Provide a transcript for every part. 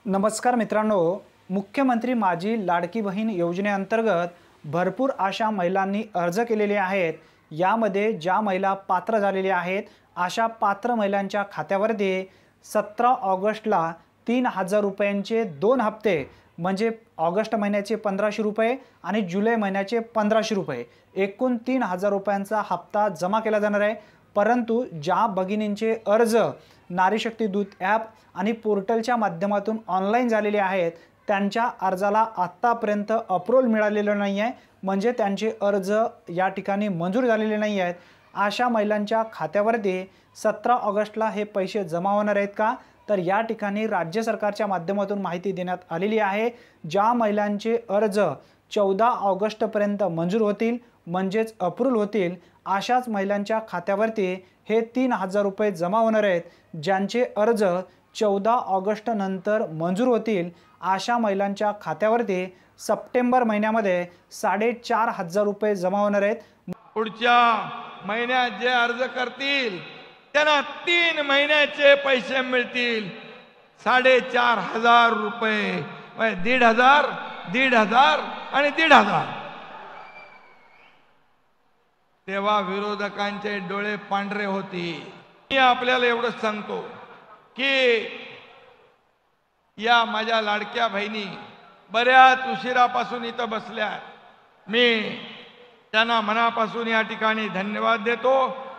नमस्कार मित्रांनो, मुख्यमंत्री माझी लाडकी बहीण योजनेअंतर्गत भरपूर अशा महिलांनी अर्ज केलेले आहेत। यामध्ये ज्या महिला पात्र झालेल्या आहेत अशा पात्र महिलांच्या खात्यावरती 17 ऑगस्टला 3000 रुपयांचे 2 हप्ते म्हणजे ऑगस्ट महिन्याचे 1500 रुपये आणि जुलै महिन्याचे 1500 रुपये एकूण 3000 रुपयांचा हप्ता जमा केला जाणार आहे। परंतु ज्या भगिनींचे अर्ज नारी शक्ती दूत ॲप आणि पोर्टलच्या माध्यमातून ऑनलाईन झालेले आहेत त्यांच्या अर्जाला आतापर्यंत अप्रूव्हल मिळालेलं नाही आहे, म्हणजे त्यांचे अर्ज या ठिकाणी मंजूर झालेले नाही आहेत। अशा महिलांच्या खात्यावरती 17 ऑगस्टला हे पैसे जमा होणार आहेत का, तर या ठिकाणी राज्य सरकारच्या माध्यमातून माहिती देण्यात आलेली आहे। ज्या महिलांचे अर्ज 14 ऑगस्ट पर्यंत मंजूर होतील म्हणजेच अप्रूव्हल होतील अशाच महिलांच्या खात्यावरती हे 3000 रुपये जमा होणार आहेत। ज्यांचे अर्ज 14 ऑगस्ट नंतर मंजूर होतील अशा महिलांच्या खात्यावरती सप्टेंबर महिन्यामध्ये 4500 रुपये जमा होणार आहेत। पुढच्या महिन्यात जे अर्ज करतील त्यांना 3 महिन्याचे पैसे मिळतील 4500 रुपये, 1500, 1500 आणि 1500। तेव्हा विरोधकांचे डोळे पांढरे होती। मी आपल्याला एवढं सांगतो की या माझ्या लाडक्या बहिणी बऱ्याच उशिरापासून इथं बसल्या। मी त्यांना मनापासून या ठिकाणी धन्यवाद देतो।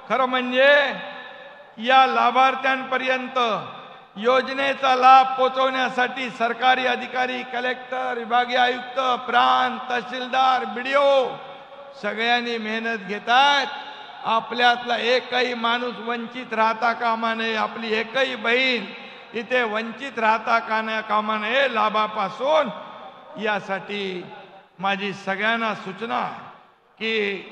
खरं म्हणजे या लाभार्थ्यांपर्यंत योजनेचा लाभ पोहोचवण्यासाठी सरकारी अधिकारी, कलेक्टर, विभागीय आयुक्त, प्रांत तहसीलदार, बीडीओ सगळ्यांनी मेहनत घेतात। आपल्यातला एकही माणूस वंचित राहता कामा नये, आपली एकही बहीण इथे वंचित राहता कामा नये लाभापासून। यासाठी माझी सगळ्यांना सूचना की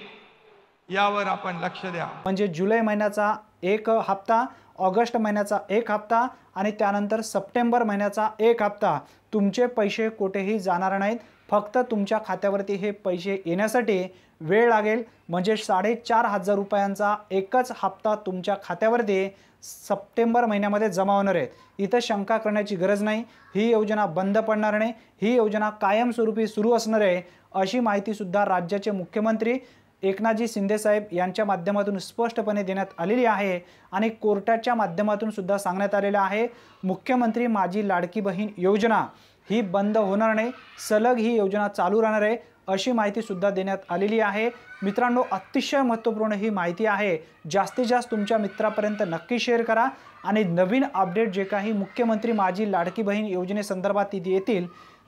यावर आपण लक्ष द्या। म्हणजे जुलै महिन्याचा 1 हप्ता, ऑगस्ट महिन्याचा 1 हप्ता आणि त्यानंतर सप्टेंबर महिन्याचा 1 हप्ता तुमचे पैसे कुठेही जाणार नाहीत। फक्त तुमच्या खात्यावरती हे पैसे येण्यासाठी वेळ लागेल। म्हणजे 4500 रुपयांचा एकच हप्ता तुमच्या खात्यावरती सप्टेंबर महिन्यामध्ये जमा होणार आहे। इथं शंका करण्याची गरज नाही, ही योजना बंद पडणार नाही, ही योजना कायमस्वरूपी सुरू असणार आहे अशी माहिती सुद्धा राज्याचे मुख्यमंत्री एकनाथजी शिंदे साहेब यांच्या माध्यमातून स्पष्टपणे देण्यात आलेली आहे आणि कोर्टाच्या माध्यमातून सुद्धा सांगण्यात आलेलं आहे मुख्यमंत्री माझी लाडकी बहीण योजना ही बंद होणार नाही, सलग ही योजना चालू राहणार आहे अशी माहिती सुद्धा देण्यात आलेली आहे। मित्रांनो, अतिशय महत्त्वपूर्ण ही माहिती आहे। जास्तीत जास्त तुमच्या मित्रांपर्यंत नक्की शेअर करा आणि नवीन अपडेट जे काही मुख्यमंत्री माझी लाडकी बहीण योजनेसंदर्भात येतील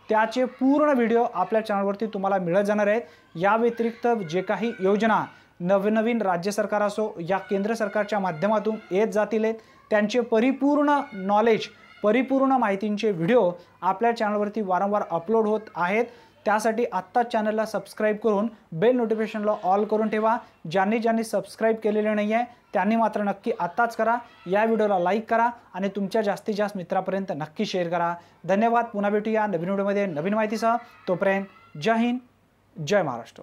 त्याचे पूर्ण व्हिडिओ आपल्या चॅनलवरती तुम्हाला मिळत जाणार आहेत। या व्यतिरिक्त जे काही योजना नवीन राज्य सरकार असो या केंद्र सरकारच्या माध्यमातून येत जातील त्यांचे परिपूर्ण नॉलेज, परिपूर्ण माहितींचे व्हिडिओ आपल्या चॅनलवरती वारंवार अपलोड होत आहेत। त्यासाठी आत्ता चॅनलला सबस्क्राइब करून बेल नोटिफिकेशनला ऑल करून ठेवा। ज्यांनी सबस्क्राइब केलेले नाही आहे त्यांनी मात्र नक्की आत्ताच करा। या व्हिडिओला लाईक करा आणि तुमच्या जास्तीत जास्त मित्रांपर्यंत नक्की शेअर करा। धन्यवाद। पुन्हा भेटूया नवीन व्हिडिओमध्ये नवीन माहितीसह। तोपर्यंत जय हिंद, जय महाराष्ट्र।